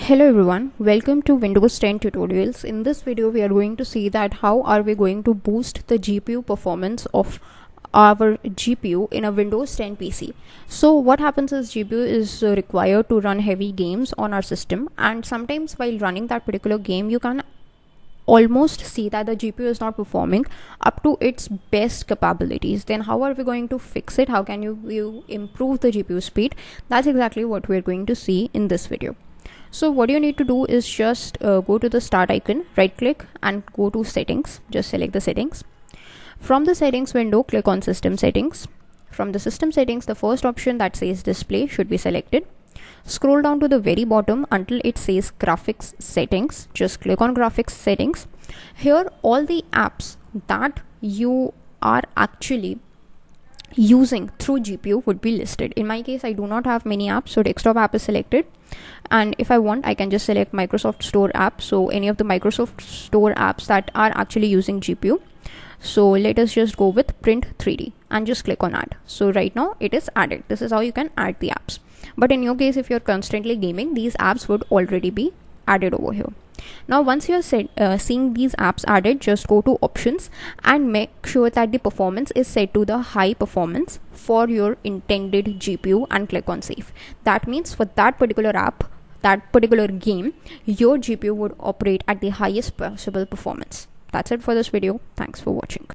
Hello everyone, welcome to Windows 10 tutorials. In this video we are going to see that how are we going to boost the GPU performance of our GPU in a Windows 10 PC. So what happens is GPU is required to run heavy games on our system, and sometimes while running that particular game you can almost see that the GPU is not performing up to its best capabilities. Then how are we going to fix it? How can you improve the GPU speed? That's exactly what we're going to see in this video. So what you need to do is just go to the start icon, right click and go to settings. Just select the settings. From the settings window, click on system settings. From the system settings, the first option that says display should be selected. Scroll down to the very bottom until it says graphics settings. Just click on graphics settings. Here all the apps that you are actually using through GPU would be listed. In my case, I do not have many apps, so desktop app is selected, and if I want I can just select Microsoft Store app. So any of the Microsoft Store apps that are actually using GPU. So let us just go with print 3D and just click on add. So right now it is added. This is how you can add the apps, but in your case if you're constantly gaming, these apps would already be added over here. Now once you're seeing these apps added, just go to options and make sure that the performance is set to the high performance for your intended GPU and click on save. That means for that particular app, that particular game, your GPU would operate at the highest possible performance. That's it for this video. Thanks for watching.